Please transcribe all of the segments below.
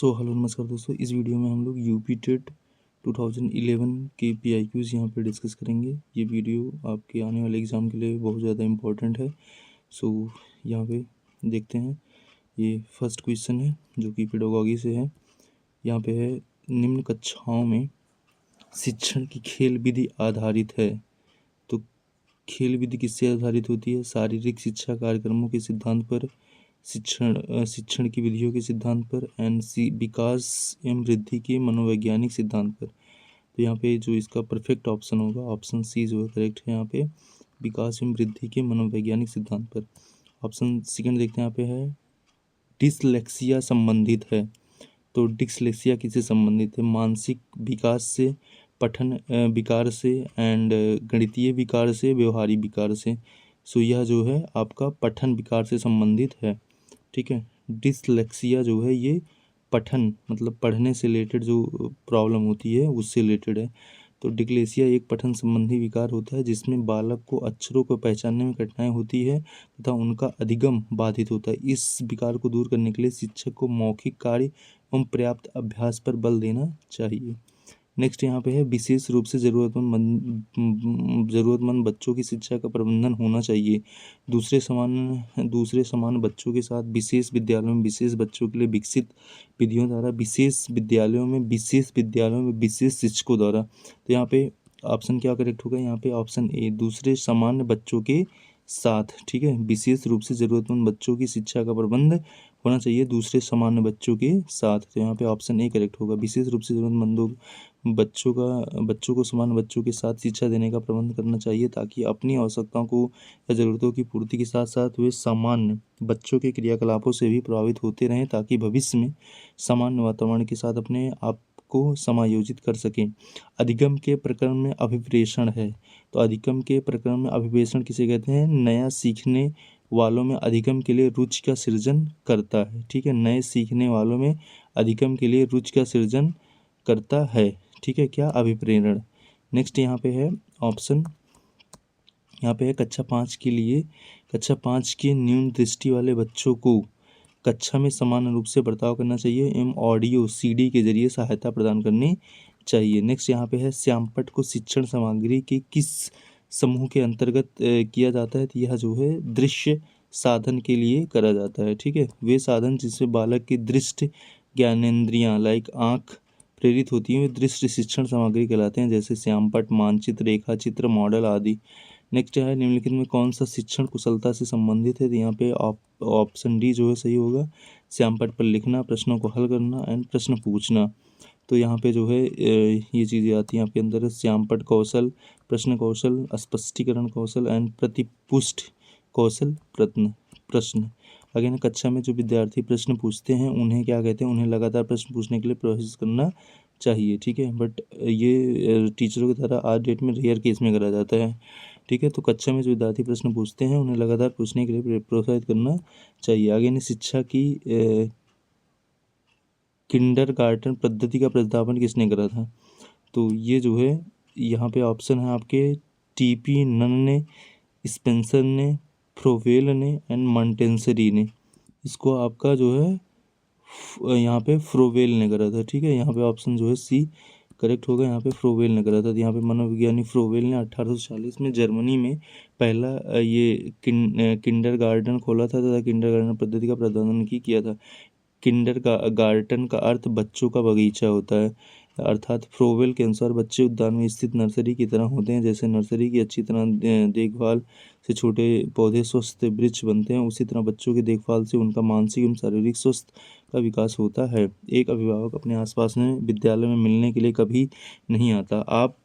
Hello नमस्कार दोस्तों। इस वीडियो में हम लोग यूपी टेट 2011 के PIQs यहाँ पे डिस्कस करेंगे। ये वीडियो आपके आने वाले एग्ज़ाम के लिए बहुत ज़्यादा इम्पोर्टेंट है। यहाँ पे देखते हैं। ये फर्स्ट क्वेश्चन है जो कि पेडागॉजी से है। यहाँ पे है, निम्न कक्षाओं में शिक्षण की खेल विधि आधारित है। तो खेल विधि किससे आधारित होती है? शारीरिक शिक्षा कार्यक्रमों के सिद्धांत पर, शिक्षण की विधियों के सिद्धांत पर, विकास एवं वृद्धि के मनोवैज्ञानिक सिद्धांत पर। तो यहाँ पे जो इसका परफेक्ट ऑप्शन होगा ऑप्शन सी जो है करेक्ट है। यहाँ पे विकास एवं वृद्धि के मनोवैज्ञानिक सिद्धांत पर। ऑप्शन सेकंड देखते हैं। यहाँ पे है डिसलेक्सिया संबंधित है। तो डिसलेक्सिया किससे संबंधित है? मानसिक विकास से, पठन विकार से एंड गणितीय विकार से, व्यवहारिक विकार से। यह जो है आपका पठन विकार से संबंधित है। ठीक है, डिसलेक्सिया जो है ये पठन मतलब पढ़ने से रिलेटेड जो प्रॉब्लम होती है उससे रिलेटेड है। तो डिसलेक्सिया एक पठन संबंधी विकार होता है जिसमें बालक को अक्षरों को पहचानने में कठिनाई होती है तथा उनका अधिगम बाधित होता है। इस विकार को दूर करने के लिए शिक्षक को मौखिक कार्य एवं पर्याप्त अभ्यास पर बल देना चाहिए। नेक्स्ट यहाँ पे है, विशेष रूप से ज़रूरतमंद बच्चों की शिक्षा का प्रबंधन होना चाहिए। दूसरे समान बच्चों के साथ विशेष विद्यालयों में विशेष बच्चों के लिए विकसित विधियों द्वारा, विशेष विद्यालयों में विशेष शिक्षकों द्वारा। तो यहाँ पे ऑप्शन क्या करेक्ट होगा? यहाँ पे ऑप्शन ए, दूसरे सामान्य बच्चों के साथ। ठीक है, विशेष रूप से ज़रूरतमंद बच्चों की शिक्षा का प्रबंध होना चाहिए दूसरे सामान्य बच्चों के साथ। तो यहाँ पे ऑप्शन ए करेक्ट होगा। विशेष रूप से ज़रूरतमंदों बच्चों को समान बच्चों के साथ शिक्षा देने का प्रबंध करना चाहिए ताकि अपनी आवश्यकताओं को या ज़रूरतों की पूर्ति के साथ साथ वे सामान्य बच्चों के क्रियाकलापों से भी प्रभावित होते रहें ताकि भविष्य में सामान्य वातावरण के साथ अपने आप को समायोजित कर सकें। अधिगम के प्रकरण में अभिप्रेषण है। तो अधिगम के प्रकरण में अभिप्रेषण किसे कहते हैं? नया सीखने वालों में अधिगम के लिए रुचि का सृजन करता है। ठीक है, नए सीखने वालों में अधिगम के लिए रुचि का सृजन करता है। ठीक है, क्या? अभिप्रेरण। नेक्स्ट यहाँ पे है ऑप्शन, यहाँ पे है कक्षा 5 के लिए, कक्षा 5 के न्यून दृष्टि वाले बच्चों को कक्षा में समान रूप से बर्ताव करना चाहिए एवं ऑडियो CD के जरिए सहायता प्रदान करनी चाहिए। नेक्स्ट यहाँ पे है, श्यामपट्ट को शिक्षण सामग्री के किस समूह के अंतर्गत किया जाता है? तो यह जो है दृश्य साधन के लिए करा जाता है। ठीक है, वे साधन जिससे बालक की दृष्टि ज्ञानेंद्रियां लाइक आँख प्रेरित होती हैं वे दृश्य शिक्षण सामग्री कहलाते हैं, जैसे श्यामपट्ट, मानचित्र, रेखा चित्र, मॉडल आदि। नेक्स्ट है, निम्नलिखित में कौन सा शिक्षण कुशलता से संबंधित है? तो यहाँ पे ऑप्शन डी जो है सही होगा। श्यामपट्ट पर लिखना, प्रश्नों को हल करना एंड प्रश्न पूछना। तो यहाँ पे जो है ये चीज़ें आती हैं आपके अंदर। श्यामपट्ट कौशल, प्रश्न कौशल, स्पष्टीकरण कौशल एंड प्रतिपुष्ट कौशल प्रश्न। अगेन, कक्षा में जो विद्यार्थी प्रश्न पूछते हैं उन्हें क्या कहते हैं? उन्हें लगातार प्रश्न पूछने के लिए प्रोसेस करना चाहिए। ठीक है, बट ये टीचरों की तरह आज डेट में रेयर केस में करा जाता है। ठीक है, तो कक्षा में जो विद्यार्थी प्रश्न पूछते हैं उन्हें लगातार पूछने के लिए प्रोत्साहित करना चाहिए। आगे शिक्षा की किंडरगार्टन पद्धति का प्रतिस्थापन किसने करा था? तो ये जो है यहाँ पे ऑप्शन है आपके TP नन ने, स्पेंसर ने, फ्रोवेल ने एंड मॉन्टेसरी ने। इसको आपका जो है यहाँ पे फ्रोवेल ने करा था। ठीक है, यहाँ पे ऑप्शन जो है सी करेक्ट होगा। यहाँ पे फ्रोवेल ने करा था। तो यहाँ पे मनोविज्ञानी फ्रोवेल ने 1840 में जर्मनी में पहला ये किंडरगार्टन खोला था तथा किंडरगार्टन पद्धति का प्रतिपादन किया था। किंडरगार्टन का अर्थ बच्चों का बगीचा होता है, अर्थात फ्रोवेल के अनुसार बच्चे उद्यान में स्थित नर्सरी की तरह होते हैं। जैसे नर्सरी की अच्छी तरह देखभाल से छोटे पौधे स्वस्थ वृक्ष बनते हैं, उसी तरह बच्चों की देखभाल से उनका मानसिक एवं शारीरिक स्वस्थ का विकास होता है। एक अभिभावक अपने आसपास में विद्यालय में मिलने के लिए कभी नहीं आता, आप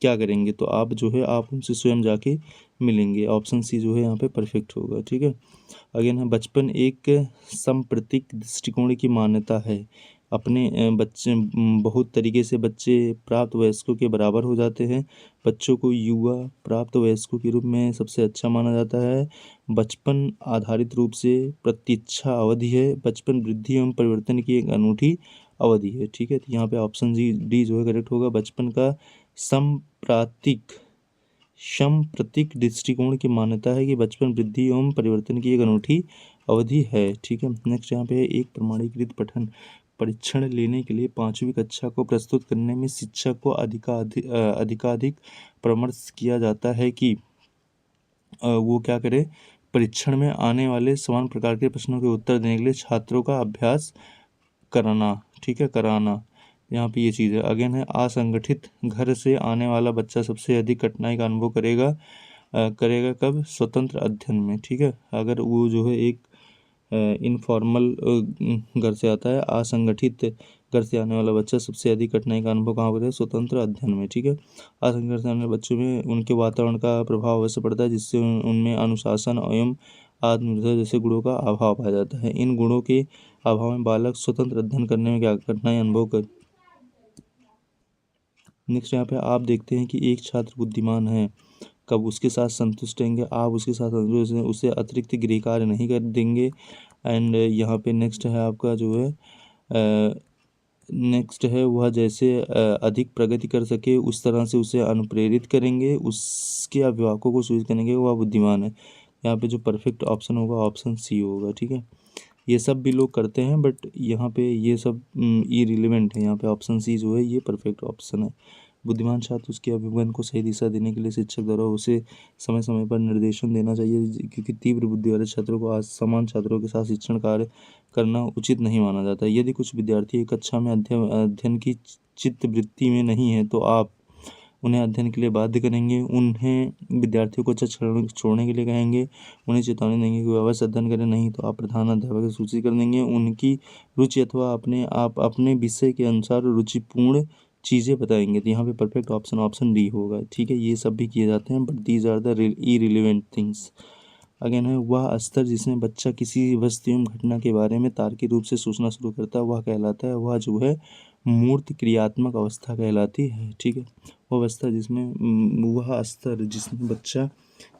क्या करेंगे? तो आप जो है आप उनसे स्वयं जाके मिलेंगे। ऑप्शन सी जो है यहाँ पे परफेक्ट होगा। ठीक है, अगेन है, बचपन एक सांप्रतिक दृष्टिकोण की मान्यता है। अपने बच्चे बहुत तरीके से बच्चे प्राप्त वयस्कों के बराबर हो जाते हैं। बच्चों को युवा प्राप्त वयस्कों के रूप में सबसे अच्छा माना जाता है। बचपन आधारित रूप से प्रतीक्षा अवधि है। बचपन वृद्धि एवं परिवर्तन की एक अनूठी अवधि है। ठीक है, तो यहाँ पे ऑप्शन डी जो है करेक्ट होगा। बचपन का सांप्रतिक दृष्टिकोण की मान्यता है कि बचपन वृद्धि एवं परिवर्तन की एक अनूठी अवधि है। ठीक है, नेक्स्ट यहाँ पे एक प्रमाणीकृत पठन परीक्षण लेने के लिए 5वीं कक्षा को प्रस्तुत करने में शिक्षक को अधिकाधिक परामर्श किया जाता है कि वो क्या करे, परीक्षण में आने वाले समान प्रकार के प्रश्नों के उत्तर देने के लिए छात्रों का अभ्यास कराना, ठीक है, कराना। यहाँ पे ये चीज़ है। अगेन है, असंगठित घर से आने वाला बच्चा सबसे अधिक कठिनाई का अनुभव करेगा कब, स्वतंत्र अध्ययन में, ठीक है। अगर वो जो है एक इनफॉर्मल घर से आता है, असंगठित घर से आने वाला बच्चा सबसे अधिक कठिनाई का अनुभव कहाँ करेगा, स्वतंत्र अध्ययन में, ठीक है। असंगठित से आने वाले बच्चों में उनके वातावरण का प्रभाव अवश्य पड़ता है, जिससे उनमें अनुशासन एवं आत्मनिर्भर जैसे गुणों का अभाव पाया जाता है। इन गुणों के अभाव में बालक स्वतंत्र अध्ययन करने में क्या कठिनाई अनुभव कर। नेक्स्ट यहाँ पे आप देखते हैं कि एक छात्र बुद्धिमान है, कब उसके साथ संतुष्ट रहेंगे आप, उसके साथ संतुष्ट हैं, उसे अतिरिक्त गृह कार्य नहीं कर देंगे। एंड यहाँ पे नेक्स्ट है आपका जो है नेक्स्ट है वह जैसे अधिक प्रगति कर सके उस तरह से उसे अनुप्रेरित करेंगे, उसके अभिभावकों को सूचित करेंगे वह बुद्धिमान है। यहाँ पे जो परफेक्ट ऑप्शन होगा ऑप्शन सी होगा, ठीक है। ये सब भी लोग करते हैं बट यहाँ पे ये सब इरिलेवेंट है। यहाँ पे ऑप्शन सी जो है ये परफेक्ट ऑप्शन है। बुद्धिमान छात्र उसके अभिगमन को सही दिशा देने के लिए शिक्षक द्वारा उसे समय समय पर निर्देशन देना चाहिए, क्योंकि तीव्र बुद्धि वाले छात्रों को असमान छात्रों के साथ शिक्षण कार्य करना उचित नहीं माना जाता। यदि कुछ विद्यार्थी एक कक्षा में अध्ययन की चित्तवृत्ति में नहीं है तो आप उन्हें अध्ययन के लिए बाध्य करेंगे, उन्हें विद्यार्थियों को छोड़ने के लिए कहेंगे, उन्हें चेतावनी देंगे कि वे अवश्य अध्ययन करें, नहीं तो आप प्रधान अध्यापक की सूची कर देंगे। उनकी रुचि अथवा अपने विषय के अनुसार रुचिपूर्ण चीज़ें बताएंगे। तो यहाँ पे परफेक्ट ऑप्शन ऑप्शन डी होगा, ठीक है। ये सब भी किए जाते हैं but these are the irrelevant things. Again है, वह स्तर जिसमें बच्चा किसी वस्तु एवं घटना के बारे में तार्किक रूप से सोचना शुरू करता है वह कहलाता है, वह जो है मूर्त क्रियात्मक अवस्था कहलाती है, ठीक है। वह अवस्था जिसमें वह स्तर जिसमें बच्चा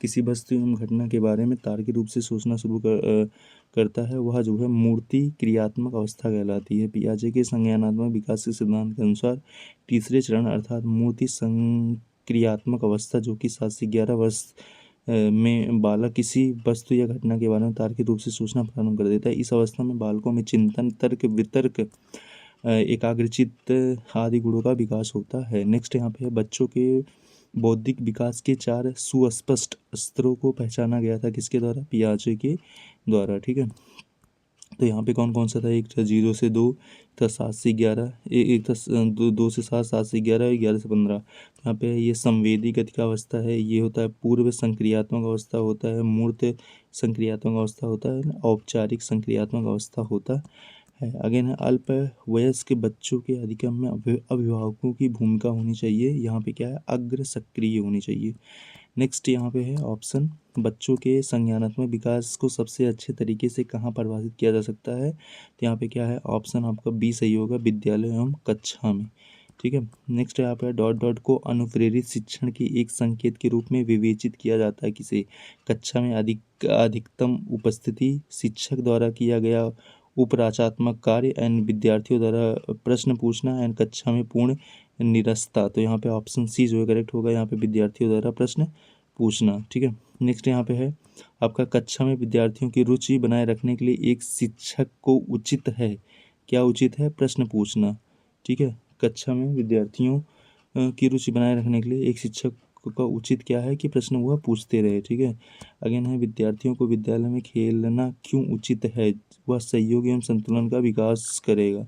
किसी वस्तु एवं घटना के बारे में तार्किक रूप से सोचना शुरू करता है वह जो है मूर्ति क्रियात्मक अवस्था कहलाती है। पियाजे के संज्ञानात्मक विकास के सिद्धांत के अनुसार तीसरे चरण अर्थात मूर्ति संक्रियात्मक अवस्था जो कि 7 से 11 वर्ष में बालक किसी वस्तु या घटना के बारे में तार्किक रूप से सोचना प्रारंभ कर देता है। इस अवस्था में बालकों में चिंतन, तर्क, वितर्क, एकाग्रचित्त आदि गुणों का विकास होता है। नेक्स्ट यहाँ पे है, बच्चों के बौद्धिक विकास के 4 सुस्पष्ट स्तरों को पहचाना गया था, किसके द्वारा, पियाजे के द्वारा, ठीक है। तो यहाँ पे कौन कौन सा था, एक था 0 से 2 था, 7 से 11, एक था 2 से 7, 7 से 11, 11 से 15। यहाँ पे ये संवेदी गति का अवस्था है, ये होता है पूर्व संक्रियात्मक अवस्था होता है, मूर्त संक्रियात्मक अवस्था होता है, औपचारिक संक्रियात्मक अवस्था होता है। अगेन है, अल्प वयस्क बच्चों के अधिगम में अभिभावकों की भूमिका होनी चाहिए। यहाँ पे क्या है, अग्र सक्रिय होनी चाहिए। नेक्स्ट यहाँ पे है ऑप्शन, बच्चों के संज्ञानात्मक विकास को सबसे अच्छे तरीके से कहाँ परिभाषित किया जा सकता है। तो यहाँ पे क्या है, ऑप्शन आपका बी सही होगा, विद्यालय एवं कक्षा में, ठीक है। नेक्स्ट यहाँ पे डॉट डॉट को अनुप्रेरित शिक्षण के एक संकेत के रूप में विवेचित किया जाता है किसे, कक्षा में अधिकतम उपस्थिति, शिक्षक द्वारा किया गया उपराचात्मक कार्य एंड विद्यार्थियों द्वारा प्रश्न पूछना एंड कक्षा में पूर्ण निरस्ता। तो यहाँ पे ऑप्शन सी जो है करेक्ट होगा, यहाँ पे विद्यार्थियों द्वारा प्रश्न पूछना, ठीक है। नेक्स्ट यहाँ पे है आपका, कक्षा में विद्यार्थियों की रुचि बनाए रखने के लिए एक शिक्षक को उचित है, क्या उचित है, प्रश्न पूछना, ठीक है। कक्षा में विद्यार्थियों की रुचि बनाए रखने के लिए एक शिक्षक का उचित क्या है कि प्रश्न वह पूछते रहे, ठीक है। अगेन है, विद्यार्थियों को विद्यालय में खेलना क्यों उचित है, वह सहयोग एवं संतुलन का विकास करेगा,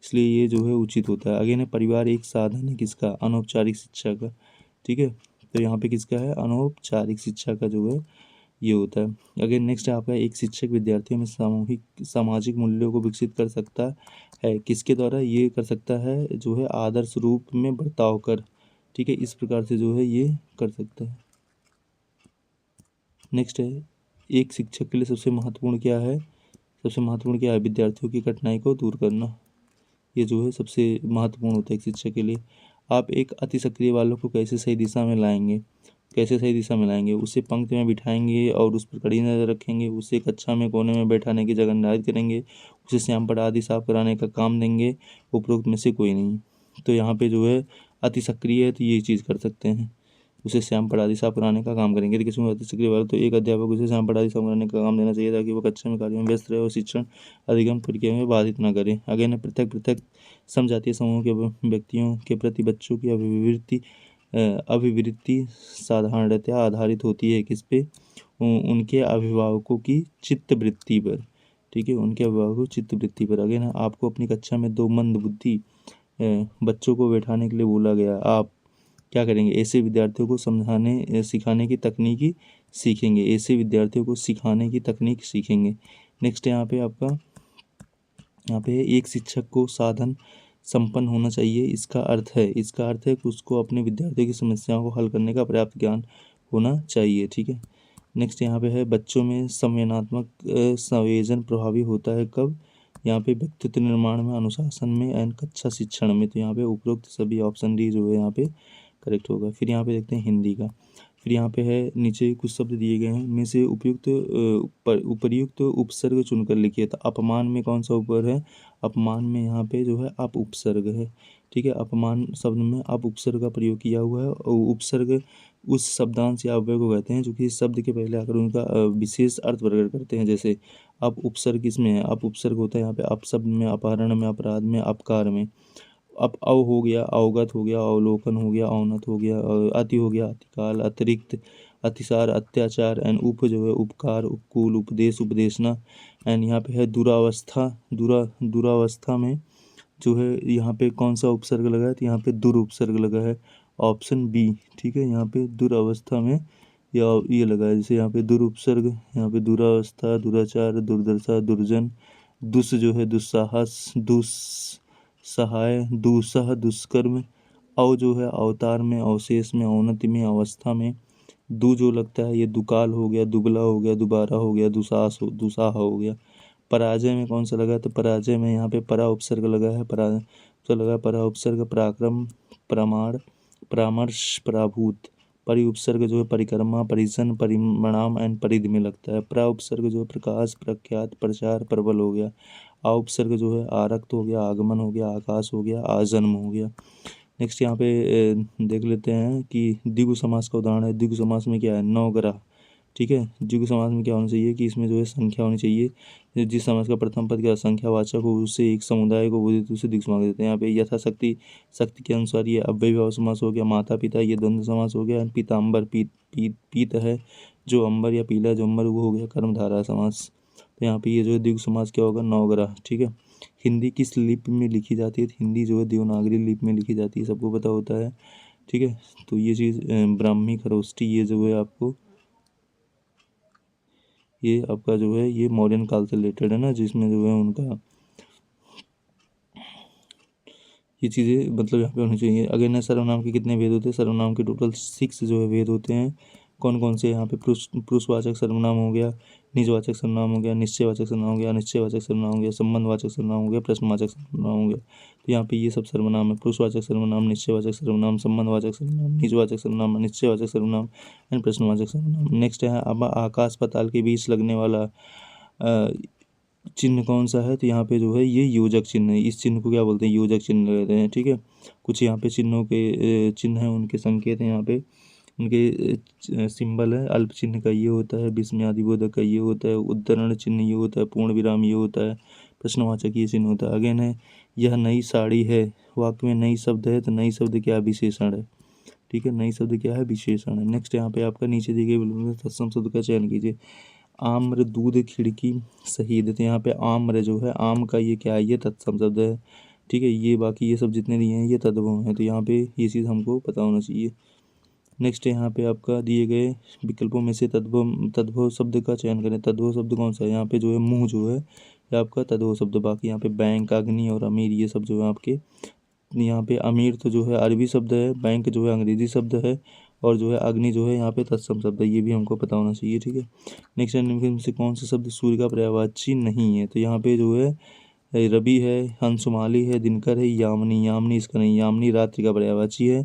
इसलिए ये जो है उचित होता है। अगेन है, परिवार एक साधन है किसका, अनौपचारिक शिक्षा का, ठीक है। तो यहाँ पे किसका है, अनौपचारिक शिक्षा का जो है ये होता है। अगेन नेक्स्ट है आपका, एक शिक्षक विद्यार्थियों में सामाजिक मूल्यों को विकसित कर सकता है, किसके द्वारा ये कर सकता है, जो है आदर्श रूप में बर्ताव कर, ठीक है, इस प्रकार से जो है ये कर सकता है। नेक्स्ट है, एक शिक्षक के लिए सबसे महत्वपूर्ण क्या है, सबसे महत्वपूर्ण क्या है, विद्यार्थियों की कठिनाई को दूर करना, ये जो है सबसे महत्वपूर्ण होता है एक शिक्षक के लिए। आप एक अति सक्रिय बालक को कैसे सही दिशा में लाएंगे, कैसे सही दिशा में लाएंगे, उसे पंक्ति में बिठाएंगे और उस पर कड़ी नजर रखेंगे, उसे कक्षा में कोने में बैठाने की जगह निर्धारित करेंगे, उसे श्यामपट्ट आदि साफ कराने का काम देंगे, उपरोक्त में से कोई नहीं। तो यहाँ पे जो है अति सक्रिय है तो ये चीज़ कर सकते हैं। उसे श्याम पढ़ादी साफ कराने का काम करेंगे। यदि किसी में सक्रिय व्यवहार तो एक अध्यापक उसे श्याम पढ़ादी साफ कराने का काम देना चाहिए ताकि वो कक्षा में कार्यों में व्यस्त रहे और शिक्षण अधिगम प्रक्रिया में बाधित न करे। आगे ने पृथक पृथक समजातीय समूह के व्यक्तियों के प्रति बच्चों की अभिवृत्ति साधारणतया आधारित होती है किस पे? उनके अभिभावकों की चित्तवृत्ति पर। ठीक है, उनके अभिभावकों की चित्तवृत्ति पर। अगेन आपको अपनी कक्षा में 2 मंदबुद्धि बच्चों को बैठाने के लिए बोला गया, आप क्या करेंगे? ऐसे विद्यार्थियों को समझाने सिखाने की तकनीकी सीखेंगे। ऐसे विद्यार्थियों को सिखाने की तकनीक सीखेंगे। नेक्स्ट यहाँ पे आपका एक शिक्षक को साधन संपन्न होना चाहिए। इसका अर्थ है कि उसको अपने विद्यार्थियों की समस्याओं को हल करने का पर्याप्त ज्ञान होना चाहिए। ठीक है, नेक्स्ट यहाँ पे है बच्चों में संवेदनात्मक संवेदन प्रभावी होता है कब? यहाँ पे व्यक्तित्व निर्माण में, अनुशासन में एंड कक्षा शिक्षण में। तो यहाँ पे उपरोक्त सभी ऑप्शन डी जो है यहाँ पे करेक्ट होगा। फिर यहाँ पे देखते हैं हिंदी का। फिर यहाँ पे है नीचे कुछ शब्द दिए गए हैं, इनमें से उपर्युक्त उपसर्ग चुनकर लिखिए। तो अपमान में कौन सा ऊपर है? अपमान में यहाँ पे जो है अप उपसर्ग है। ठीक है, अपमान शब्द में अप उपसर्ग का प्रयोग किया हुआ है और उपसर्ग उस शब्दांश या अव्यय को कहते हैं जो कि शब्द के पहले आकर उनका विशेष अर्थ प्रकट करते हैं। जैसे अप उपसर्ग इसमें है, अप उपसर्ग होता है यहाँ पे अप शब्द में, अपहरण में, अपराध में, अपकार में। अव हो गया, अवगत हो गया, अवलोकन हो गया, अवनत हो गया, अति हो गया, अतिकाल, अतिरिक्त, अतिसार, अत्याचार एंड उप जो है उपकार, उपकूल, उपदेश, उपदेशना एंड यहाँ पे है दुरावस्था। दुरावस्था में जो है यहाँ पे कौन सा उपसर्ग लगा है? तो यहाँ पे दुर उपसर्ग लगा है, ऑप्शन बी। ठीक है, यहाँ पे दुरावस्था में या ये लगा है, जैसे यहाँ पे दुर उपसर्ग, यहाँ पे दुरावस्था, दुराचार, दुर्दशा, दुर्जन, दुस जो है दुस्साहस, दुस्सहाय, दुस्सह, दुष्कर्म, अव जो है अवतार में, अवशेष में, अवनति में, अवस्था में। दु जो लगता है ये दुकाल हो गया, दुबला हो गया, दुबारा हो गया, दुसाह हो गया। पराजय में कौन सा लगा? तो पराजय में यहाँ पे परा उपसर्ग लगा है, परा उपसर्ग, पराक्रम, प्रमाण, परामर्श, पराभूत। परि उपसर्ग जो है परिक्रमा, परिजन, परिणाम एंड परिधि में लगता है। प्रा उपसर्ग जो है प्रकाश, प्रख्यात, प्रचार, प्रबल हो गया। आ उपसर्ग जो है आरक्त हो गया, आगमन हो गया, आकाश हो गया, आजन्म हो गया। नेक्स्ट यहाँ पे देख लेते हैं कि द्विगु समास का उदाहरण है। द्विगु समास में क्या है? नवग्रह। ठीक है, द्विगु समास में क्या होना चाहिए कि इसमें जो है संख्या होनी चाहिए। जिस समास का प्रथम पद क्या संख्यावाचक हो उससे एक समुदाय को बोधित उसे द्विगु समास देते हैं। यहाँ पे यथाशक्ति, शक्ति के अनुसार ये अव्ययीभाव समास हो गया। माता पिता ये द्वंद्व समास हो गया। पीताम्बर, पीत है जो अंबर या पीला जो अंबर, वो हो गया कर्मधारय समास। तो यहाँ पे ये जो है द्विगु समास क्या होगा? नवग्रह। ठीक है, हिंदी किस लिपि में लिखी जाती है? हिंदी जो है देवनागरी लिपि में लिखी जाती है, सबको पता होता है। ठीक है, तो ये चीज़ ब्राह्मी, खरोष्टी ये जो है आपको ये आपका जो है ये मौर्यन काल से रिलेटेड है ना, जिसमें जो है उनका ये चीज़ें मतलब यहाँ पे होनी चाहिए। अगर न सर्वनाम के कितने भेद होते हैं? सर्वनाम के टोटल 6 जो है भेद होते हैं। कौन कौन से? यहाँ पे पुरुषवाचक सर्वनाम हो गया, निजवाचक सर्वनाम हो गया, निश्चयवाचक सर्वनाम हो गया, अनिश्चयवाचक सर्वनाम हो गया, संबंधवाचक सर्वनाम हो गया, प्रश्नवाचक सर्वनाम हो गया। तो यहाँ पे ये सब सर्वनाम है, पुरुषवाचक सर्वनाम, निश्चयवाचक सर्वनाम, संबंधवाचक सर्वनाम, निजवाचक सर्वनाम, अनिश्चयवाचक सर्वनाम एंड प्रश्नवाचक सर्वनाम। नेक्स्ट है अब आकाश पाताल के बीच लगने वाला चिन्ह कौन सा है? तो यहाँ पे जो है ये योजक चिन्ह है। इस चिन्ह को क्या बोलते हैं? योजक चिन्ह कहते हैं। ठीक है, कुछ यहाँ पे चिन्हों के चिन्ह हैं, उनके संकेत हैं यहाँ पे, उनके सिंबल है। अल्प चिन्ह का ये होता है, विस्मयादिबोधक का ये होता है, उद्धरण चिन्ह ये होता है, पूर्ण विराम ये होता है, प्रश्नवाचक ये चिन्ह होता है। अगेन है यह नई साड़ी है, वाक्य में नई शब्द है तो नई शब्द क्या है? विशेषण है। ठीक है, नई शब्द क्या है? विशेषण है। नेक्स्ट यहाँ पे आपका नीचे दी गई बिल्कुल तत्सम शब्द का चयन कीजिए। आम्र, दूध, खिड़की, शहीद। तो यहाँ पे आम्र जो है, आम का ये क्या है? ये तत्सम शब्द है। ठीक है, ये बाकी ये सब जितने दिए हैं ये तद्भव हैं, तो यहाँ पे ये चीज़ हमको पता होना चाहिए। नेक्स्ट यहाँ पे आपका दिए गए विकल्पों में से तद्भव शब्द का चयन करें। तद्भव शब्द कौन सा है? यहाँ पे जो है मुँह जो है ये आपका तद्भव शब्द। बाकी यहाँ पे बैंक, अग्नि और अमीर ये सब जो है आपके, यहाँ पे अमीर तो जो है अरबी शब्द है, बैंक जो है अंग्रेजी शब्द है और जो है अग्नि जो है यहाँ पे तत्सम शब्द है, ये भी हमको पता होना चाहिए। ठीक है, नेक्स्ट निम्नलिखित में से कौन सा शब्द सूर्य का पर्यायवाची नहीं है? तो यहाँ पे जो है रवि है, हंसुमाली है, दिनकर है, यामिनी। यामिनी इसका नहीं, यामिनी रात्रि का पर्यायवाची है।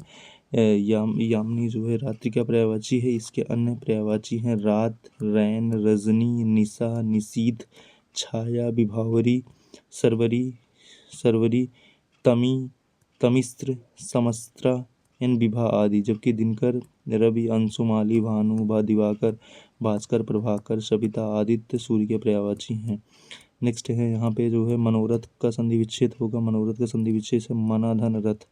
यामिनी जो है रात्रि का पर्यायवाची है। इसके अन्य पर्यायवाची हैं रात, रैन, रजनी, निशा, निशीथ, छाया, विभावरी, सरवरी, सरवरी, तमी, तमिस्त्र, समस्त्रा, एन विभा आदि। जबकि दिनकर, रवि, अंशु, माली, भानु, दिवाकर, भास्कर, प्रभाकर, सविता, आदित्य सूर्य के पर्यायवाची हैं। नेक्स्ट है यहाँ पे जो है मनोरथ का संधि विच्छेद होगा। मनोरथ का संधि विच्छेद है मना धन रथ।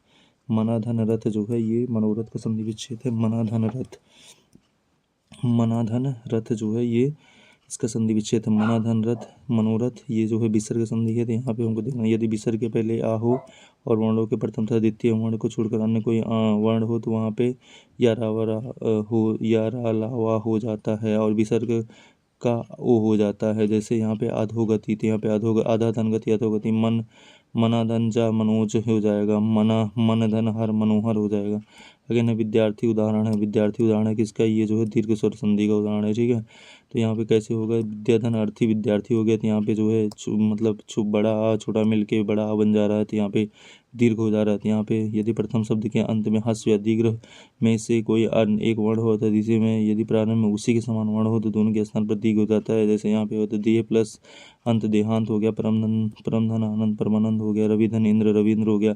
मना धन रथ जो है ये मनोरथ का संधि विच्छेद है मना धन रथ। मना धन रथ जो है ये इसका संधि विच्छेद है मना धन रथ मनोरथ। ये जो है विसर्ग संधि है, तो यहाँ पे हमको देखना यदि विसर्ग के पहले आ हो और वर्णों के प्रथम तथा द्वितीय वर्ण को छोड़कर अन्य कोई वर्ण हो तो वहाँ पे या रावरा हो या रा लावा हो जाता है और विसर्ग का ओ हो जाता है। जैसे यहाँ पे अधोगति, तो यहाँ पे आधा धन गति अधोगति। मन मना धन जा मनोज हो जाएगा। मना मन धन हर मनोहर हो जाएगा। अगेन है विद्यार्थी उदाहरण है। विद्यार्थी उदाहरण है किसका, ये जो है दीर्घ स्वर संधि का उदाहरण है। ठीक है, तो यहाँ पे कैसे होगा, विद्याधन अर्थी विद्यार्थी हो गया, तो यहाँ पे जो है मतलब बड़ा आ छोटा मिल के बड़ा आ बन जा रहा है, तो यहाँ पे दीर्घ हो जा रहा है। तो यहाँ पे यदि प्रथम शब्द के अंत में हस्व या दीर्घ में से कोई एक वर्ण हो तो दूसरे में यदि प्रारंभ में उसी के समान वर्ण हो तो दोनों के स्थान पर दीर्घ हो जाता है। जैसे यहाँ पे होता है देह प्लस अंत देहांत हो गया, परमधन आनंद परमानंद हो गया, रविधन इंद्र रविंद्र हो गया,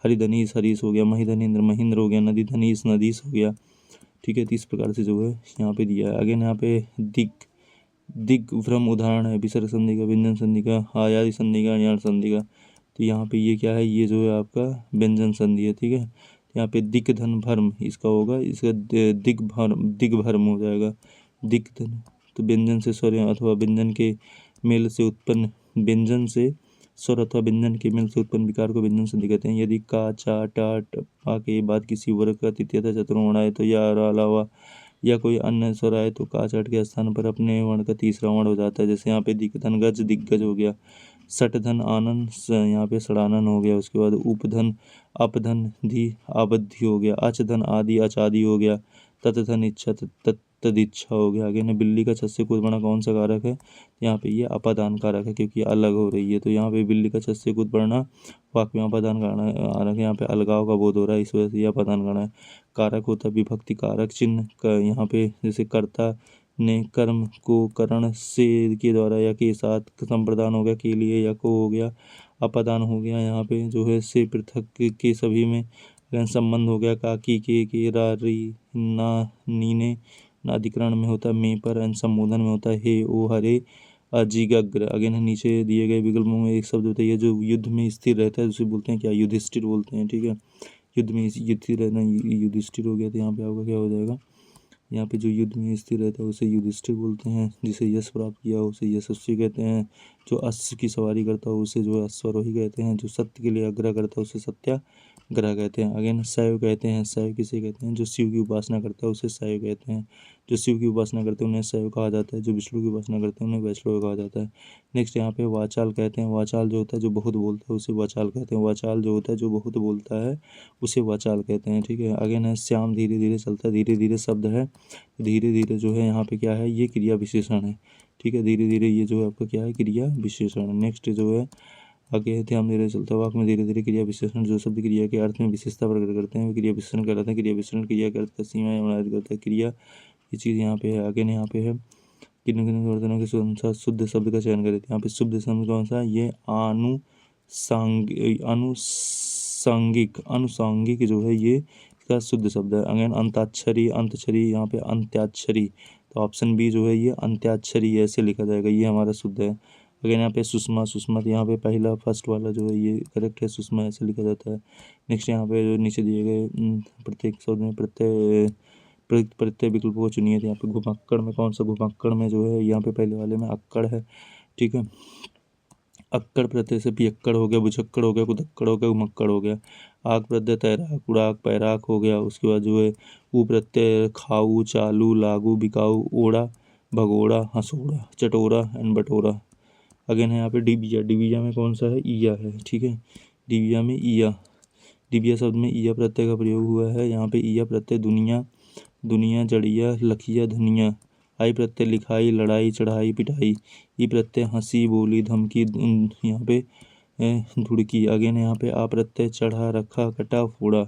हरिधनीश हरीश हो गया, महिधन इंद्र महेंद्र हो गया, नदी धनीश नदीश हो गया। ठीक है, तो इस प्रकार से जो है यहाँ पे दिया है। आगे यहाँ पे दिग्भ्रम उदाहरण है विसर्ग संधि का, व्यंजन संधि का, आयादि संधि का, न्याण संधि का। तो यहाँ पे ये क्या है, ये जो है आपका व्यंजन संधि है। ठीक है, यहाँ पे दिक धन भर्म इसका होगा, इसका दिग्भर्म हो जाएगा। दिक धन तो व्यंजन से स्वर अथवा व्यंजन के मेल से उत्पन्न व्यंजन से स्वर अथवा व्यंजन के मेल से उत्पन्न विकार को व्यंजन संधि कहते हैं। यदि का चा टा पा के बाद किसी वर्ग का तृतीयता चतुर्थ आए तो या अलावा या कोई अन्य स्वर आए तो का चाट के स्थान पर अपने वर्ण का तीसरा वर्ण हो जाता है। जैसे यहाँ पे दिग्धन गज दिग्गज हो गया, सट धन आनंद यहाँ पे सड़ानन हो गया। उसके बाद उपधन अपधन धी आबद्धि हो गया, अच धन आदि अचादि हो गया, तत्धन इच्छा तदिच्छा हो गया। आगे ना बिल्ली का छत से कुछ बड़ा कौन सा कारक है, यहाँ पे ये अपादान कारक है क्योंकि अलग हो रही है। तो यहाँ पे बिल्ली का छत से कुछ बढ़ना वाक्य में अपादान कारक है, यहाँ पे अलगाव का बोध हो रहा है, इस वजह से यह अपादान कारक है। कारक होता है विभक्ति कारक चिन्ह का, यहाँ पे जैसे कर्ता ने कर्म को करण से के द्वारा या के साथ संप्रदान हो गया, के लिए या को हो गया, अपादान हो गया। यहाँ पे जो है से पृथक के सभी में संबंध हो गया, काकी के रा री ना नीने अधिकरण में होता है मे पर, एन संबोधन में होता है हे ओ हरे अजिगग्र। अगेन नीचे दिए गए विकल्पों में एक शब्द बताइए जो युद्ध में स्थिर रहता है, उसे बोलते हैं क्या, युधिष्ठिर बोलते हैं। ठीक है, युद्ध में स्थिर रहना युधिष्ठिर हो गया, तो यहाँ पे आपका क्या हो जाएगा, यहाँ पे जो युद्ध में स्थिर रहता है उसे युधिष्ठिर बोलते हैं। जिसे यश प्राप्त किया उसे यशस्वी कहते हैं। जो अश्व की सवारी करता है उसे जो है अश्वारोही कहते हैं। जो सत्य के लिए आग्रह करता है उसे सत्याग्रह कहते हैं। अगेन शैव कहते हैं, शैव किसे कहते हैं, जो शिव की उपासना करता है उसे शैव कहते हैं। जो शिव की उपासना करते हैं उन्हें शैव कहा जाता है, जो विष्णु की उपासना करते हैं उन्हें वैष्णव कहा जाता है। नेक्स्ट यहाँ पे वाचाल कहते हैं, वाचाल जो होता है जो बहुत बोलता है उसे वाचाल कहते हैं। वाचाल जो होता है जो बहुत बोलता है उसे वाचाल कहते हैं। ठीक है, अगेन है श्याम धीरे धीरे चलता है, धीरे धीरे शब्द है, धीरे धीरे जो है यहाँ पे क्या है, ये क्रिया विशेषण है। ठीक है, धीरे धीरे ये जो है आपका क्या है, क्रिया विशेषण। नेक्स्ट जो है आगे ध्यान धीरे चलता है, वाक्य में धीरे धीरे क्रिया विशेषण जो शब्द क्रिया के अर्थ में विशेषता प्रकट करते हैं वे क्रिया विशेषण कहलाते हैं। क्रिया विशेषण क्रिया के अर्थ का सीमाएं वर्णित करता है। क्रिया ये चीज़ यहाँ पे है। आगे यहाँ पे है किन किन वर्तनों के अनुसार शुद्ध शब्द का चयन करें। यहाँ पे शुद्ध शब्द कौन सा है, ये अनुसांगिक जो है ये इसका शुद्ध शब्द है। अगेन अंताक्षरी अंतक्षरी, यहाँ पे अंत्याक्षरी, तो ऑप्शन बी जो है ये अंत्याक्षरी ऐसे लिखा जाएगा, ये हमारा शुद्ध है। अगेन यहाँ पे सुषमा सुषमा, तो यहाँ पे पहला फर्स्ट वाला जो है ये करेक्ट है, सुषमा ऐसे लिखा जाता है। नेक्स्ट यहाँ पे जो नीचे दिए गए प्रत्येक शब्द में प्रत्यय विकल्प को चुनिए। यहाँ पे घुमक्कड़ में कौन सा, घुमक्कड़ में जो है यहाँ पे पहले वाले में अक्कड़ है। ठीक है, अक्कड़ प्रत्यय से पियक्कड़ हो गया, बुझक्कड़ हो गया, कुदक्कड़ हो गया, घुमक्कड़ हो गया। आग प्रत्यय तैराक उड़ाक पैराक हो गया। उसके बाद जो है ऊ प्रत्यय खाऊ चालू लागू बिकाऊ, ओढ़ा भगोड़ा हंसोड़ा चटोरा एंड बटोरा। अगेन है यहाँ पे डिबिया, डिबिया में कौन सा है, ईया है। ठीक है, डिबिया में ईया, डिबिया शब्द में ईया प्रत्यय का प्रयोग हुआ है। यहाँ पे ईया प्रत्यय दुनिया जड़िया लखिया धुनिया। आई प्रत्यय लिखाई लड़ाई चढ़ाई पिटाई। ई प्रत्यय हंसी बोली धमकी यहाँ पे धुड़की। अगेन यहाँ पे आ प्रत्यय चढ़ा रखा कटा फोड़ा।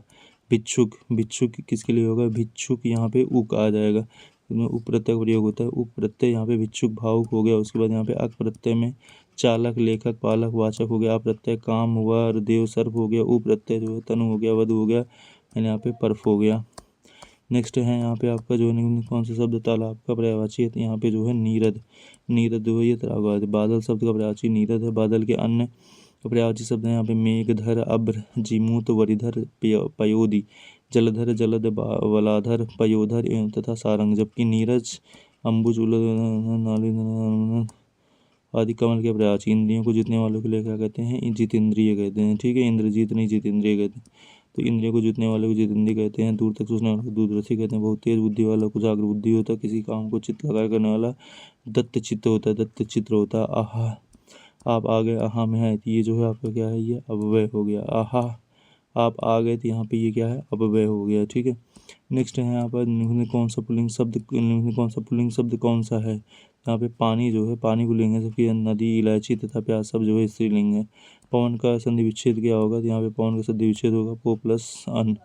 भिक्षुक, भिक्षुक किसके लिए होगा, भिक्षुक यहाँ पे उक आ जाएगा, इसमें उप प्रत्यय का प्रयोग होता है। उप प्रत्यय यहाँ पे भिक्षुक भावुक हो गया। उसके बाद यहाँ पे अक प्रत्यय में चालक लेखक पालक वाचक हो गया। आ प्रत्यय काम वर देव सर्प हो गया। उ प्रत्यय जो है तनु हो गया, वधु हो गया, एंड यहाँ पे पर्फ हो गया। नेक्स्ट है यहाँ पे आपका जो है कौन सा शब्द तालाब का पर्यायवाची है, तो यहाँ पे जो है नीरद। नीरद जो है ये तलाब। बादल शब्द का पर्यायवाची नीरद है। बादल के अन्य पर्यायवाची शब्द है यहाँ पे मेघधर, अब्र, जीमूत, वरिधर, पयोधि, जलधर, जलद, वलाधर, पयोधर एवं तथा सारंग। जबकि नीरज, अम्बुज, नाली आदि कमल के पर्यायवाची। इंद्रियों को जीतने वालों के लिए क्या कहते हैं? जितेंद्रिय कहते हैं। ठीक है, इंद्रजीत नहीं जितेंद्रिय कहते हैं। तो इंद्रियों को जीतने वाले को जितेंद्रिय कहते हैं। दूर तक सोचने वाले को दूरदर्शी कहते हैं। बहुत तेज बुद्धि वाला को जागृत बुद्धि होता है। किसी काम को चित्त लगा करने वाला दत्त चित्त होता है, दत्त चित्र होता है। आहा, आप आ गए, आहा में है, तो ये जो है आपका क्या है? ये अव्यय हो गया। आहा, आप आ गए, तो यहाँ पे ये क्या है? अव्यय हो गया। ठीक है, नेक्स्ट है यहाँ पर निम्न कौन सा पुल्लिंग शब्द, निम्न कौन सा पुल्लिंग शब्द कौन सा है? यहाँ पे पानी जो है पानी पुल्लिंग है, जबकि नदी, इलायची तथा प्याज सब जो है स्त्रीलिंग है। पवन का संधि विच्छेद क्या होगा? तो यहाँ पे पवन का संधि विच्छेद होगा पो प्लस अन।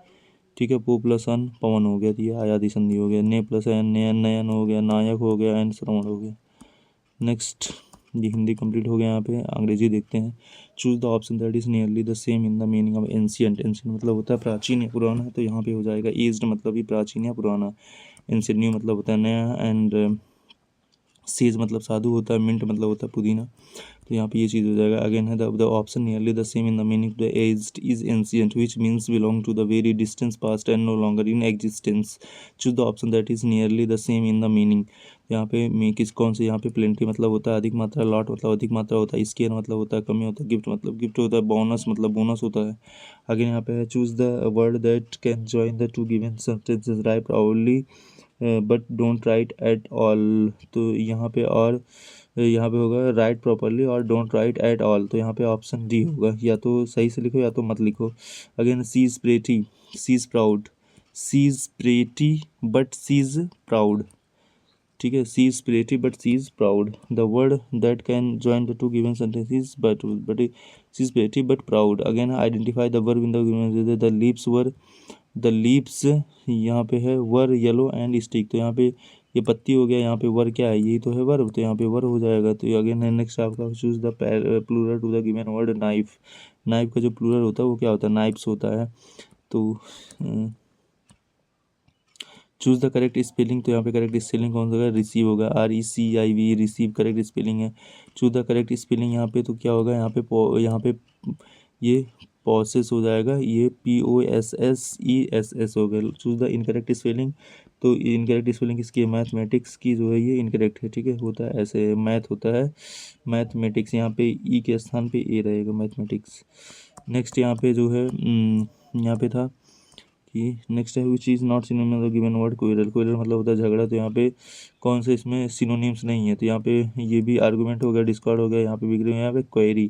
ठीक है, पो प्लस अन पवन हो गया, तो ये आयादी संधि हो गया। ने प्लस एन नयन, नयन हो गया, नायक हो गया, एन श्रवण हो गया। नेक्स्ट, ये हिंदी कंप्लीट हो गया। यहाँ पे अंग्रेजी देखते हैं। Choose the option that is nearly the same in the meaning of ancient. Ancient मतलब होता है प्राचीन या पुराना, तो यहाँ पे हो जाएगा एज्ड मतलब भी प्राचीन या पुराना। एंशियंट न्यू मतलब होता है नया। एंड सेज मतलब साधु होता है। मिंट मतलब होता है पुदीना। तो यहाँ पे ये चीज़ हो जाएगा। अगेन है the option nearly the same in the meaning the aged is ancient which means belong to the very distance past and no longer in existence. Choose the option that is nearly the same in the meaning. यहाँ पे किस कौन से? यहाँ पे plenty मतलब होता है अधिक मात्रा, लॉट मतलब अधिक मात्रा होता है, स्केयर मतलब होता है कमी होता है, गिफ्ट मतलब गिफ्ट होता है, बोनस मतलब बोनस होता है। अगेन यहाँ पे है choose the word that can join the two given sentences right proudly but don't write at all. तो यहाँ पे और यहाँ पे होगा राइट प्रॉपरली और डोंट राइट एट ऑल। तो यहाँ पे ऑप्शन डी होगा, या तो सही से लिखो या तो मत लिखो। Again she is pretty, she is proud, she is pretty but she is proud. ठीक है, she is pretty but she is proud. The word that can join the two given sentences but she is pretty but proud. Again identify the verb in the lips were, the leaves यहाँ पे है वर yellow and stick. तो यहाँ पे ये पत्ती हो गया, यहाँ पे वर क्या है? यही तो है वर्ब, तो यहाँ पे वर हो जाएगा। तो अगेन नेक्स्ट आपका choose the plural to the given word knife. Knife का जो प्लूरल होता है वो क्या होता है? नाइफ्स होता है। तो चूज द करेक्ट स्पेलिंग। तो यहाँ पे करेक्ट स्पेलिंग कौन सा होगा? रिसीव होगा, RECIV, रिसीव करेक्ट स्पेलिंग है। चूज द करेक्ट स्पेलिंग यहाँ पे तो क्या होगा? यहाँ पे ये पॉसेस हो जाएगा, ये POSSESS हो गया। Choose the incorrect spelling. तो इनकरेक्ट स्पेलिंग किसकी है? मैथमेटिक्स की जो है ये इनकरेक्ट है। ठीक है, होता है ऐसे, मैथ होता है मैथमेटिक्स, यहाँ पे ई के स्थान पे ए रहेगा, मैथमेटिक्स। नेक्स्ट यहाँ पे जो है यहाँ पे था कि नेक्स्ट है which is not synonym of given word quarrel. Quarrel मतलब होता है झगड़ा, तो यहाँ पे कौन से इसमें सिनोनिम्स नहीं है? तो यहाँ पे ये भी आर्गूमेंट हो गया, डिस्कॉर्ड हो गया, यहाँ पे बिगड़ी, यहाँ पे क्वेरी।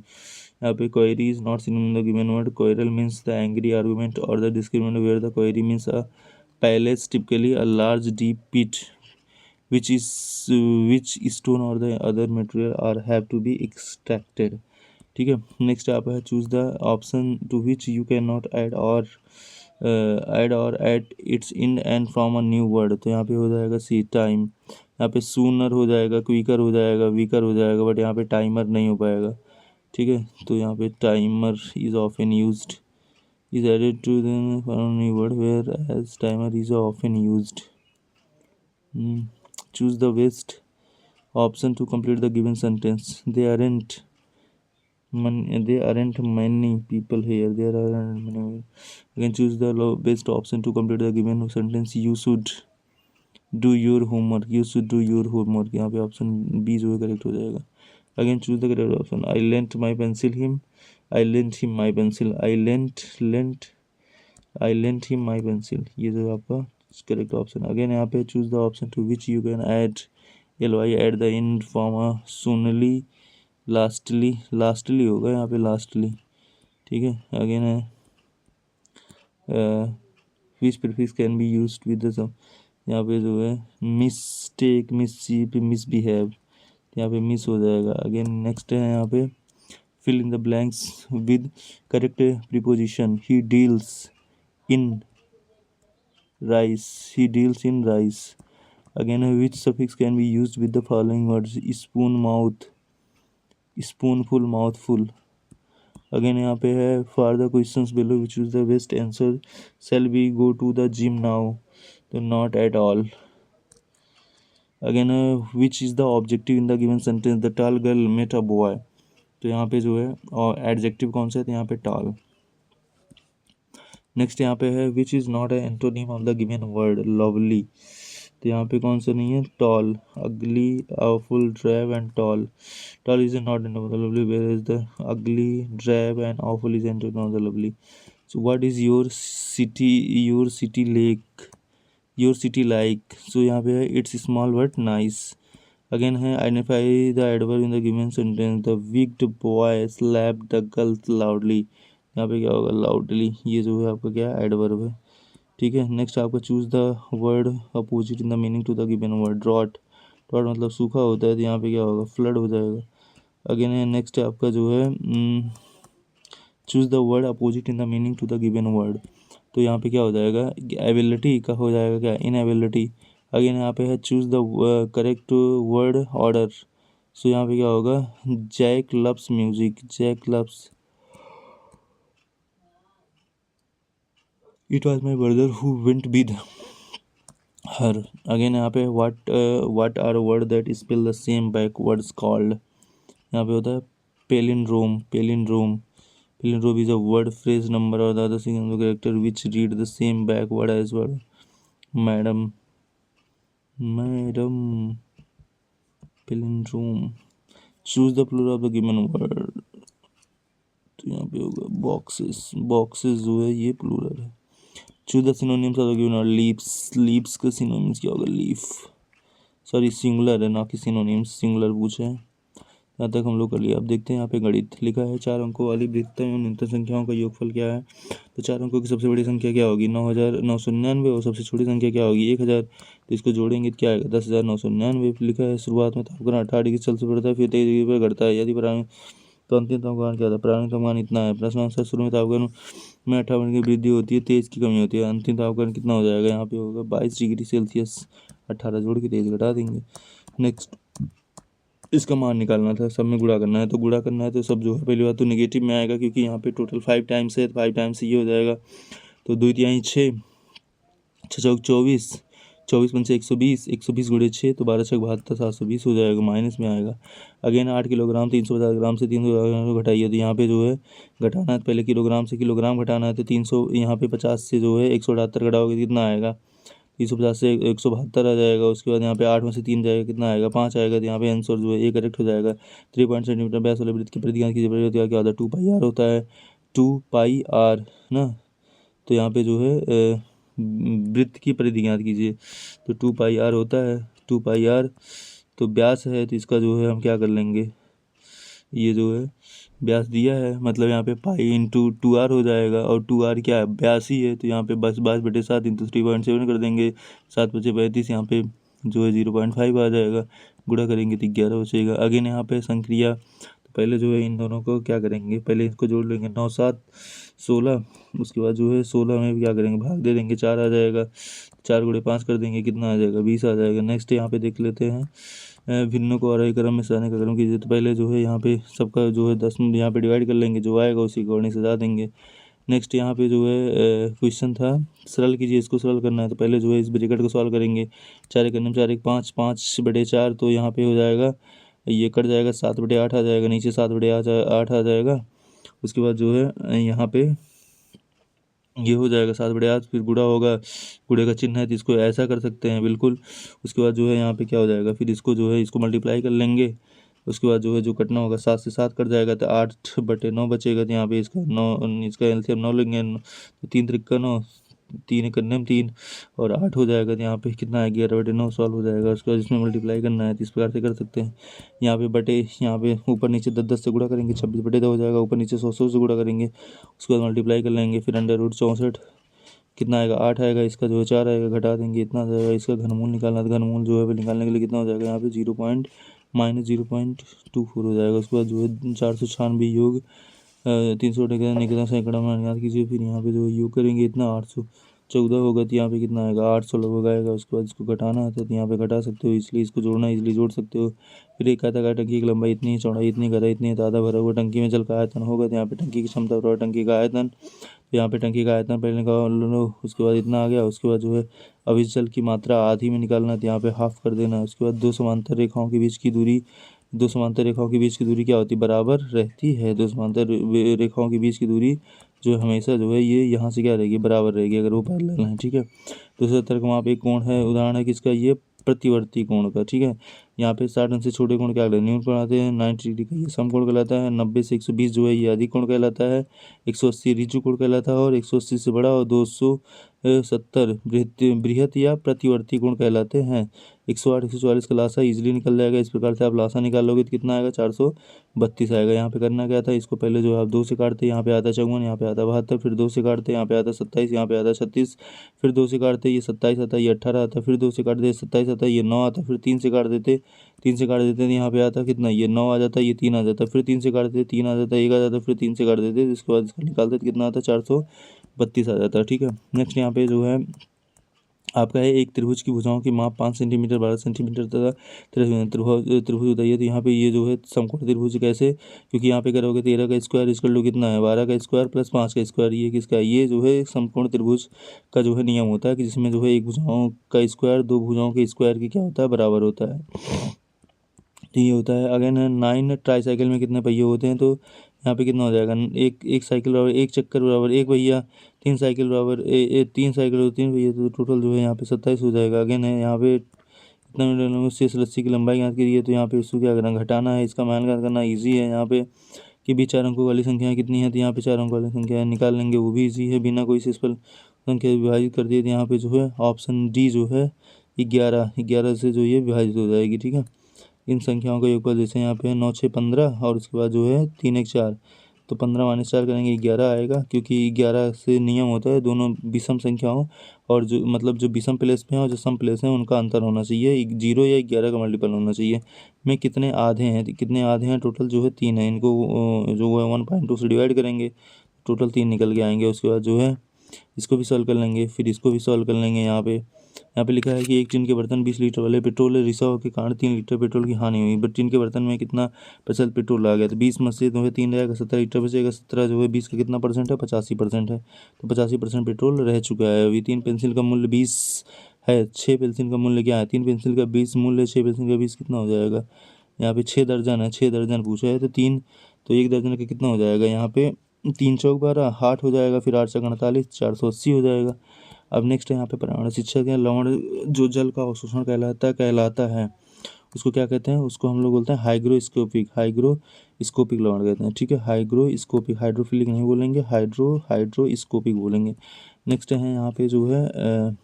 यहाँ पे quarry is not synonym of given word. Quarrel means the angry argument और the discriminate where the quarry means a palace, typically a large deep pit which is which stone or the other material are have to be extracted। ठीक है, next आप है choose the option to which you can not add और at its in and from a new word. तो यहाँ पे हो जाएगा सी टाइम, यहाँ पे सूनर हो जाएगा, क्विकर हो जाएगा, वीकर हो जाएगा, बट यहाँ पे टाइमर नहीं हो पाएगा। ठीक है, तो यहाँ पे timer is often used is added to the new word whereas timer is often used। Choose the best option to complete the given sentence। There aren't many people here, there aren't many। Again choose the best option to complete the given sentence। You should do your homework, you should do your homework। यहाँ पे option B जो है correct हो जाएगा। Again choose the correct option. I lent my pencil him, I lent him my pencil, I lent him my pencil। ये जो आपका correct option. Again यहाँ पे choose the option to which you can add LY at the end form a सुनली, lastly होगा यहाँ पे, lastly. ठीक है, अगेन है which prefix can be used with the यहाँ पे जो है मिस्टेक, मिसचीफ, मिसबिहेव, यहाँ पे मिस हो जाएगा। अगेन नेक्स्ट है यहाँ पे fill in the blanks with correct preposition. He deals in rice। Again which suffix can be used with the following words? Spoon, mouth, spoonful, mouthful। Again यहाँ पे है for the questions below which is the best answer, shall we go to the gym now, तो not at all. Again which is the objective in the given sentence, the tall girl met a boy, तो यहाँ पे जो है और adjective कौन सा है, तो यहाँ पे टॉल। नेक्स्ट यहाँ पे है which is not a antonym of the given word, lovely, तो यहाँ पे कौन सा नहीं है, tall. Ugly, awful, drab and tall, tall is not antonym of the lovely, where is the ugly, drab and awful is antonym of the lovely. So what is your city like, your city like, so यहाँ पे है it's small but nice. Again है identify the adverb in the given sentence, the wicked boy slap the girls loudly, यहाँ पे क्या होगा, loudly, ये जो है आपका क्या है, एडवर्ब है। ठीक है, नेक्स्ट आपका choose the word opposite in the meaning to the given word, drought, drought मतलब सूखा होता है, तो यहाँ पे क्या होगा, फ्लड हो जाएगा। अगेन है नेक्स्ट आपका जो है choose the word opposite in the meaning to the given word, तो यहाँ पे क्या हो जाएगा, एबिलिटी का हो जाएगा क्या, इनएबिलिटी। अगेन यहाँ पे है choose the correct word order, so यहाँ पे क्या होगा, Jack loves music, Jack loves, it was my brother who went with her. Again यहाँ पे what are word that spell the same backwards called, यहाँ पे होता है palindrome, palindrome, palindrome is a word phrase number और the other single character which read the same backward as word, madam, madam, palindrome. Choose the plural of the given word, तो यहाँ पे होगा boxes, boxes जो है ये plural है। Choose the synonyms of the given word, leaves, leaves का synonyms क्या होगा, लीफ, सॉरी सिंगुलर है ना कि सिनोनिम्स, सिंगुलर पूछे हैं। यहाँ तक हम लोग कर लिया। अब देखते हैं यहाँ पे गणित लिखा है, 4 अंकों वाली वृत्तों एवं न्यूनतम संख्याओं का योगफल क्या है, तो 4 अंकों की सबसे बड़ी संख्या क्या होगी, 9,999, और सबसे छोटी संख्या क्या होगी, 1,000, तो इसको जोड़ेंगे तो क्या आएगा, 10,999 लिखा है। शुरुआत में तापक्रम 18 डिग्री सेल्सियस बढ़ता है, फिर 23 डिग्री पर घटता है, यदि प्रारंभिक, तो अंतिम तापमान क्या था, प्रारंभिक तापमान इतना है। प्रश्न आंसर, शुरू में तापक्रम में 58 की वृद्धि होती है, 23 की कमी होती है, अंतिम तापक्रम कितना हो जाएगा, यहाँ पे होगा 22 डिग्री सेल्सियस, 18 जोड़ के 23 घटा देंगे। नेक्स्ट इसका मान निकालना था, सब में गुणा करना है, तो गुणा करना है तो सब जो है पहली बात तो नेगेटिव में आएगा, क्योंकि यहाँ पे टोटल 5 टाइम्स है, 5 टाइम्स ये हो जाएगा, तो 2 तिहाई 6, 6 चौक 24, 24 पंचे 120, 120 गुणे 6, तो 12 छक 72, 720 हो जाएगा, माइनस में आएगा। अगेन 8 किलोग्राम 350 ग्राम से 300 ग्राम घटाइए, तो यहाँ पे जो है घटाना है, पहले किलोग्राम से किलोग्राम घटाना है, तो 300 यहाँ पे 50 से जो है 178 घटाओगे कितना आएगा, 350 से 172 आ जाएगा। उसके बाद यहाँ पे 8 में से 3 जाएगा, कितना आएगा, 5 आएगा, तो यहाँ पे आंसर जो है ये करेक्ट हो जाएगा। 3 पॉइंट सेंटीमीटर व्यास वाले वृत्त की परिधियाँ कीजिए, परिधि क्या होता है, 2 पाई आर होता है, 2 पाई आर ना, तो यहाँ पे जो है वृत्त की परिधि ज्ञात कीजिए, तो 2 पाई आर होता है, 2 पाई आर, तो व्यास है, तो इसका जो है हम क्या कर लेंगे, ये जो है व्यास दिया है, मतलब यहाँ पे पाई इंटू 2 आर हो जाएगा, और 2 आर क्या है, 82 है, तो यहाँ पे बस 22/7 इंटू 3.7 कर देंगे, 7×5 = 35, यहाँ पे जो है 0.5 आ जाएगा, गुणा करेंगे तो 11 बचेगा। अगेन यहाँ पे संक्रिया, तो पहले जो है इन दोनों को क्या करेंगे, पहले इसको जोड़ लेंगे, 9 7 16, उसके बाद जो है 16 में क्या करेंगे, भाग दे देंगे, 4 आ जाएगा, 4×5 कर देंगे, कितना आ जाएगा, 20 आ जाएगा। नेक्स्ट यहाँ पे देख लेते हैं भिन्नों को आरोही क्रम में सजाने का क्रम कीजिए, तो पहले जो है यहाँ पे सबका जो है 10 यहाँ पे डिवाइड कर लेंगे, जो आएगा उसी अकॉर्डिंग सजा देंगे। नेक्स्ट यहाँ पे जो है क्वेश्चन था सरल कीजिए, इसको सरल करना है, तो पहले जो है इस ब्रैकेट को सॉल्व करेंगे, 4 1 4 1 5, 5/4, तो यहाँ पे हो जाएगा, ये कट जाएगा, 7/8 आ जाएगा, नीचे 7/8 आ जाएगा। उसके बाद जो है यहाँ पे ये हो जाएगा 7/8, फिर गुणा होगा, गुणे का चिन्ह है तो इसको ऐसा कर सकते हैं बिल्कुल। उसके बाद जो है यहाँ पे क्या हो जाएगा, फिर इसको जो है इसको मल्टीप्लाई कर लेंगे, उसके बाद जो है जो कटना होगा 7 से 7 कट जाएगा, तो 8/9 बचेगा, तो यहाँ पे इसका 9, इसका एलसीएम 9 लेंगे, तो 3 3 9, 3 1 3 और 8 हो जाएगा, तो यहाँ पे कितना है, 11/9 सॉल्व हो जाएगा। उसके बाद इसमें मल्टीप्लाई करना है, तो इस प्रकार से कर सकते हैं। यहाँ पे बटे, यहाँ पे ऊपर नीचे 10 से गुणा करेंगे, 26/2 हो जाएगा, ऊपर नीचे 100 से गुणा करेंगे, उसके बाद मल्टीप्लाई कर लेंगे, फिर √64 कितना आएगा, 8 आएगा, इसका जो है 4 आएगा, घटा देंगे, इतना आ जाएगा। इसका घनमूल निकालना, तो घनमूल जो है निकालने के लिए कितना हो जाएगा, यहाँ पे -0.24 हो जाएगा। उसके बाद जो है 496 योग 300 निकलना सैकड़ा में ज्ञात कीजिए, फिर यहाँ पे जो योग करेंगे इतना 14 होगा तो यहाँ पे कितना आएगा 800 लगभग आएगा। उसके बाद इसको घटाना है तो यहाँ पे घटा सकते हो, इसलिए इसको जोड़ना है इसलिए जोड़ सकते हो। फिर एक आयताकार टंकी की लंबाई इतनी, चौड़ाई इतनी, गहराई इतनी, आधा भरा हुआ टंकी में जल का आयतन होगा तो यहाँ पे टंकी की क्षमता बराबर टंकी का आयतन। तो यहाँ पे टंकी का आयतन पहले निकाल लो, उसके बाद इतना आ गया। उसके बाद जो है अब इस जल की मात्रा आधी में निकालना है तो यहाँ पे हाफ कर देना है। उसके बाद दो समांतर रेखाओं के बीच की दूरी, दो समांतर रेखाओं के बीच की दूरी क्या होती है, बराबर रहती है। दो समांतर रेखाओं के बीच की दूरी जो हमेशा जो है ये यहाँ से क्या रहेगी, बराबर रहेगी अगर वो पैरेलल है, ठीक है। दूसरे तर्क वहाँ पे एक कोण है, उदाहरण है किसका, ये प्रतिवर्ती कोण का, ठीक है। यहाँ पे 60 अंश से छोटे कोण क्या कहलाते हैं, न्यून कोण आते हैं। 90 डिग्री का ये समकोण कहलाता है। 90 से 120 जो है ये अधिक कोण कहलाता है। 180 ऋजु कोण कहलाता है। और 180 से बड़ा और 270 बृहत या प्रतिवर्ती कोण कहलाते हैं। 108 144 का लासा इजीली निकल जाएगा। इस प्रकार से आप लासा निकाल लोगे तो कितना आएगा, 432 आएगा। यहाँ पे करना क्या था, इसको पहले जो है आप 2 से काटते, यहाँ पे आता 54, यहाँ पे आता 72, फिर 2 से काटते, यहाँ पे आता 27, यहाँ पे आता 36, फिर 2 से काटते ये 27 आता, ये 18 आता, फिर 2 से काट देते 27 आता, ये 9 आता, फिर 3 से काट देते, 3 से काट देते यहाँ पे आता कितना, ये 9 आ जाता, ये 3 आ जाता, फिर 3 से काट देते 3 आ जाता, 1 आ जाता, फिर 3 से काट देते, इसके बाद इसका निकालते तो कितना आता, 432 आ जाता, ठीक है। नेक्स्ट यहाँ पे जो है आपका है एक त्रिभुज की भुजाओं की माप 5 सेंटीमीटर 12 सेंटीमीटर तथा त्रिभुज बताइए। तो यहाँ पे ये जो है समकोण त्रिभुज कैसे, क्योंकि यहाँ पे करोगे 13 का स्क्वायर इसका कितना है 12 का स्क्वायर प्लस 5 का स्क्वायर, ये किसका है, ये जो है समकोण त्रिभुज का जो है नियम होता है कि जिसमें जो है एक भुजाओं का स्क्वायर दो भुजाओं के स्क्वायर की क्या होता है, बराबर होता है। तो ये होता है। अगेन है 9 ट्राईसाइकिल में कितने पहिए होते हैं, तो यहाँ पे कितना हो जाएगा, एक साइकिल बराबर एक चक्कर बराबर एक पहिया, 3 साइकिल बराबर 3 साइकिल और 3 पहिए, तो टोटल जो है यहाँ पे 27 हो जाएगा। अगेन है यहाँ पे इतना मीटर शेष रस्सी की लंबाई ज्ञात करिए, तो यहाँ पे इसको क्या करना, घटाना है, इसका मान ज्ञात करना ईजी है। यहाँ पे कि भी 4 अंकों वाली संख्याएं कितनी है, तो यहाँ पे 4 अंकों वाली संख्याएं निकाल लेंगे, वो भी ईजी है, बिना कोई सिंपल संख्या विभाजित कर दिए। तो यहाँ पे जो है ऑप्शन डी जो है 11 से जो ये विभाजित हो जाएगी, ठीक है। इन संख्याओं का योगफल जैसे यहाँ पे है 9 6 15 और उसके बाद जो है 3 1 4, तो 15 - 4 करेंगे 11 आएगा, क्योंकि 11 से नियम होता है दोनों विषम संख्याओं और जो मतलब जो विषम प्लेस पे हैं और जो सम प्लेस हैं उनका अंतर होना चाहिए, 0 या 11 का मल्टीपल होना चाहिए। में कितने आधे हैं, तो कितने आधे हैं, टोटल जो है 3 है, इनको जो है 1.2 से डिवाइड करेंगे, टोटल 3 निकल के आएंगे। उसके बाद जो है इसको भी सॉल्व कर लेंगे, फिर इसको भी सॉल्व कर लेंगे। यहाँ पे लिखा है कि एक टिन के बर्तन 20 लीटर वाले पेट्रोल रिसाव के कारण 3 लीटर पेट्रोल की हानि हुई, बट टिन के बर्तन में कितना % पेट्रोल आ गया, तो 20 में से जो है 3 रहेगा 17 लीटर बचेगा, 17 जो है 20 का कितना % है, 85% है, तो 85% पेट्रोल रह चुका है। अभी 3 पेंसिल का मूल्य 20 है, 6 पेंसिल का मूल्य क्या है, 3 पेंसिल का 20 मूल्य, 6 पेंसिल का 20 कितना हो जाएगा, यहाँ पे 6 दर्जन है, 6 दर्जन पूछा है, तो 1 दर्जन का कितना हो जाएगा, यहाँ पे 3 चौक 12 8 हो जाएगा, फिर 8 चौक 48 480 हो जाएगा। अब नेक्स्ट है यहाँ पे पर्यावरण शिक्षक है। लवण जो जल का अवशोषण कहलाता है उसको क्या कहते हैं, उसको हम लोग बोलते हैं हाइग्रोस्कोपिक लवण कहते हैं, ठीक है। हाइग्रोस्कोपिक, हाइड्रोफिलिक नहीं बोलेंगे, हाइड्रोस्कोपिक बोलेंगे। नेक्स्ट है यहाँ पे जो है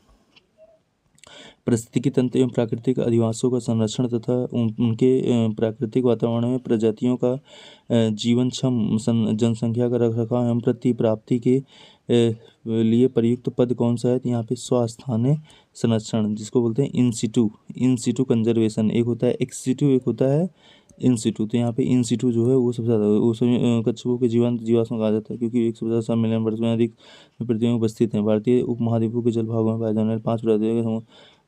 पारिस्थितिकी तंत्र एवं प्राकृतिक अधिवासों का संरक्षण तथा उनके प्राकृतिक वातावरण में प्रजातियों का जीवनक्षम जनसंख्या का रखरखाव एवं प्रतिप्राप्ति के लिए प्रयुक्त पद कौन सा है, तो यहाँ पे स्वस्थानीय संरक्षण, जिसको बोलते हैं इन सिटू कंजर्वेशन। एक होता है एक्स सिटू, एक होता है इन सिटू। तो यहाँ पे इन सिटू जो है वो सबसे ज़्यादा उस कच्छपों के जीवंत जीवाश्म कहा जाता है, क्योंकि 150 मिलियन वर्ष में अधिक पृथ्वी में उपस्थित हैं। भारतीय उपमहाद्वीपों के जलभागों में पाए जाने वाले 5 प्रजातियों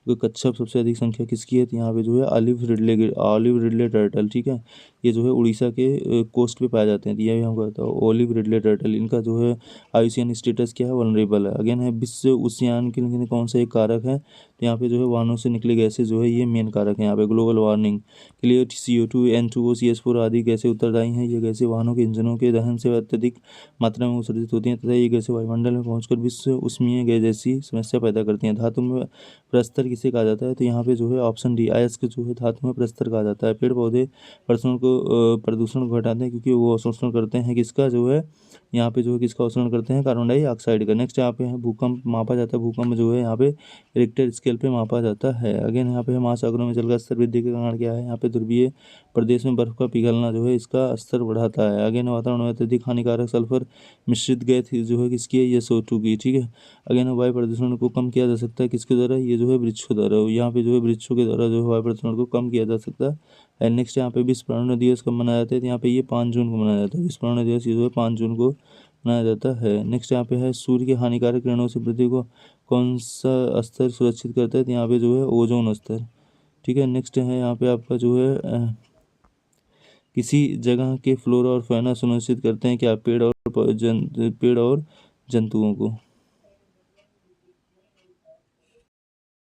के कच्छप सबसे अधिक संख्या किसकी है, तो यहाँ पे जो है ऑलिव रिडले टर्टल, ठीक है। ये जो है उड़ीसा के कोस्ट पे पाए जाते हैं, तो ये भी हम कहते हैं ऑलिव रिडले टर्टल। इनका जो है आयुसियन स्टेटस क्या है, वनरेबल है। अगेन है विश्व उष्णायन के लिए कौन सा एक कारक है, तो यहाँ पे जो है वाहनों से निकले गैसें जो है ये मेन कारक है। यहाँ पे ग्लोबल वार्मिंग के लिए CO2 N2O CH4 आदि गैसें उत्तरदायी हैं। ये गैसें वाहनों के इंजनों के दहन से अत्यधिक मात्रा में उत्सर्जित होती हैं तथा ये गैसें वायुमंडल में पहुंचकर विश्व उष्मीय गैस जैसी समस्या पैदा करती हैं। धातु में प्रस्तर किसे कहा जाता है, तो यहाँ पे जो है ऑप्शन डी अयस्क जो है धातु में प्रस्तर कहा जाता है। पेड़ पौधे प्रदूषण को घटाते हैं, क्योंकि वो अवशोषण करते हैं किसका, जो है यहाँ पे जो है किसका अवशोषण करते हैं, कार्बन डाइऑक्साइड का। नेक्स्ट यहाँ पे है भूकंप मापा जाता है, भूकंप जो है यहाँ पे रिक्टर स्केल पे मापा जाता है। अगेन यहाँ पे महासागरों में जल का स्तर वृद्धि के कारण क्या है, यहाँ पे ध्रुवीय प्रदेश में बर्फ का पिघलना जो है इसका स्तर बढ़ाता है। अगेन वातावरण में अत्यधिक हानिकारक सल्फर मिश्रित गैस जो है किसकी है, ये SO2 की, ठीक है। अगेन वायु प्रदूषण को कम किया जा सकता है किसके द्वारा, ये जो है वृक्षों द्वारा। यहाँ पे जो है वृक्षों के द्वारा जो है वायु प्रदूषण को कम किया जा सकता है। नेक्स्ट यहाँ पे विश्व पर्यावरण दिवस कब मनाया जाता है, तो यहाँ पे ये 5 जून को मनाया जाता है। विश्व पर्यावरण दिवस ये जो है 5 जून को मनाया जाता है। नेक्स्ट यहाँ पे है सूर्य के हानिकारक किरणों से पृथ्वी को कौन सा स्तर सुरक्षित करता है? तो यहाँ पे जो है ओजोन स्तर। ठीक है, नेक्स्ट है यहाँ पे आपका जो है किसी जगह के फ्लोरा और फौना सुनिश्चित करते हैं क्या? पेड़ और जंतुओं को।